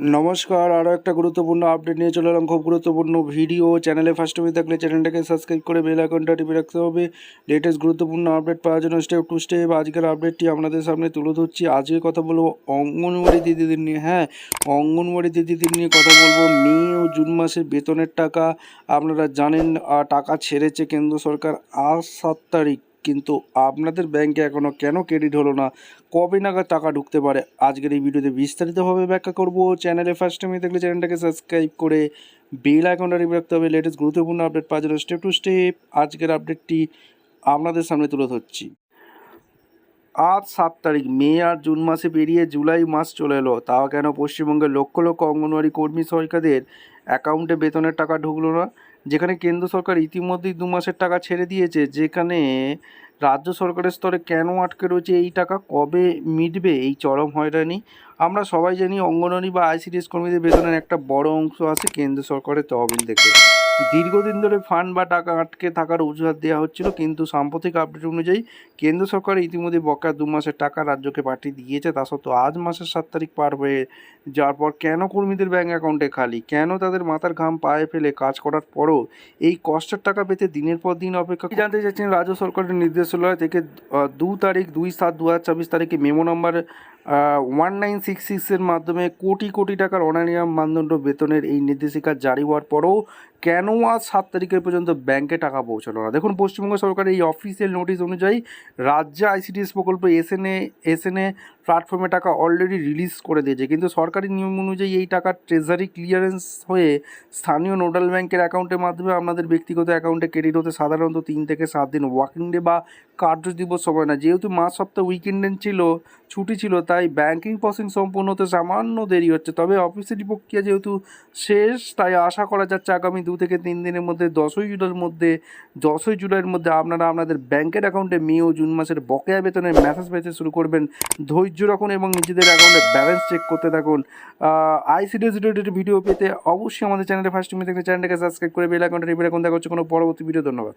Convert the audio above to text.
নমস্কার, আরও একটা গুরুত্বপূর্ণ আপডেট নিয়ে চলে এলাম। খুব গুরুত্বপূর্ণ ভিডিও। চ্যানেলে ফার্স্ট টাইম থাকলে চ্যানেলটাকে সাবস্ক্রাইব করে বেল আইকনটা টিপে রাখতে হবে লেটেস্ট গুরুত্বপূর্ণ আপডেট পাওয়ার জন্য। স্টেপ টু স্টেপ আজকের আপডেটটি আপনাদের সামনে তুলে ধরছি। আজকে কথা বলবো অঙ্গনওয়াড়ি দিদিদের নিয়ে। হ্যাঁ, অঙ্গনওয়াড়ি দিদিদের নিয়ে কথা বলবো। মে ও জুন মাসের বেতনের টাকা আপনারা জানেন, টাকা ছেড়েছে কেন্দ্র সরকার আজ 7 তারিখ, কিন্তু আপনাদের ব্যাংকে এখনও কেন ক্রেডিট হলো না, কবে নাগাদ টাকা ঢুকতে পারে, আজকের এই ভিডিওতে বিস্তারিতভাবে ব্যাখ্যা করব। চ্যানেলে ফার্স্ট টাইম দেখলে চ্যানেলটাকে সাবস্ক্রাইব করে বেল আইকনটা টিপে রাখতে হবে লেটেস্ট গুরুত্বপূর্ণ আপডেট পাওয়ার জন্য। স্টেপ টু স্টেপ আজকের আপডেটটি আপনাদের সামনে তুলে ধরছি। আজ 7 তারিখ, মে আর জুন মাসে পেরিয়ে জুলাই মাস চলে এলো, তাও কেন পশ্চিমবঙ্গের লক্ষ লক্ষ অঙ্গনওয়াড়ি কর্মী সহায়িকাদের অ্যাকাউন্টে বেতনের টাকা ঢুকলো না? যেখানে কেন্দ্র সরকার ইতিমধ্যেই 2 মাসের টাকা ছেড়ে দিয়েছে, যেখানে রাজ্য সরকারের স্তরে কেন আটকে রয়েছে এই টাকা, কবে মিটবে এই চরম হয়রানি? আমরা সবাই জানি অঙ্গনওয়াড়ি বা আইসিডিএস কর্মীদের বেতনের একটা বড় অংশ আসে কেন্দ্র সরকারের তহবিল থেকে। দীর্ঘদিন ধরে ফান্ড বা টাকা আটকে থাকার অজুহাত দেওয়া হচ্ছিল, কিন্তু সাম্প্রতিক আপডেট অনুযায়ী কেন্দ্র সরকার ইতিমধ্যে বকেয়া 2 মাসের টাকা রাজ্যকে পাঠিয়ে দিয়েছে। তা সত্ত্বেও আজ মাসের 7 তারিখ পার হয়ে যাওয়ার পর কেন কর্মীদের ব্যাঙ্ক অ্যাকাউন্টে খালি? কেন তাদের মাথার ঘাম পায়ে ফেলে কাজ করার পরও এই কষ্টের টাকা পেতে দিনের পর দিন অপেক্ষা? জানতে চাচ্ছেন রাজ্য সরকারের নির্দেশালয় থেকে 2 তারিখ 2/7/2024 তারিখে মেমো নাম্বার 1966-এর মাধ্যমে কোটি কোটি টাকার অনারিয়াম মানদণ্ড বেতনের এই নির্দেশিকা জারি হওয়ার পরও কেন আজ 7 তারিখের পর্যন্ত ব্যাংকে টাকা পৌঁছালো না? দেখুন, পশ্চিমবঙ্গ সরকারের এই অফিসিয়াল নোটিশ অনুযায়ী রাজ্যে আইসিডিএস প্রকল্প এসএনএ প্ল্যাটফর্মে টাকা অলরেডি রিলিজ করে দিয়েছে, কিন্তু সরকারি নিয়ম অনুযায়ী এই টাকা ট্রেজারি ক্লিয়ারেন্স হয়ে স্থানীয় নোডাল ব্যাংকের অ্যাকাউন্টের মাধ্যমে আপনাদের ব্যক্তিগত অ্যাকাউন্টে ক্রেডিট হতে সাধারণত 3 থেকে 7 দিন ওয়ার্কিং ডে বা কার্য দিবস সময় না। যেহেতু মাস সপ্তাহ উইকেন্ড ছিল, ছুটি ছিল, তাই ব্যাংকিং প্রসেসিং সম্পূর্ণ হতে সামান্য দেরি হচ্ছে। তবে অফিসিয়ালি প্রক্রিয়া যেহেতু শেষ, তাই আশা করা যাচ্ছে আগামী 2 থেকে 3 দিনের মধ্যে 10ই জুলাইয়ের মধ্যে আপনারা আপনাদের ব্যাংকের অ্যাকাউন্টে মে ও জুন মাসের বকেয়া বেতনের মেসেজ পেতে শুরু করবেন। ধৈর্য রাখুন এবং নিজেদের অ্যাকাউন্টে ব্যালেন্স চেক করতে থাকুন। আইসিডিএস রিলেটেড ভিডিও পেতে অবশ্যই আমাদের চ্যানেলে ফার্স্ট টাইম দেখলে চ্যানেলটাকে সাবস্ক্রাইব করে বেল আইকনটা টিপে রাখুন। দেখা হচ্ছে কোনো পরবর্তী ভিডিও। ধন্যবাদ।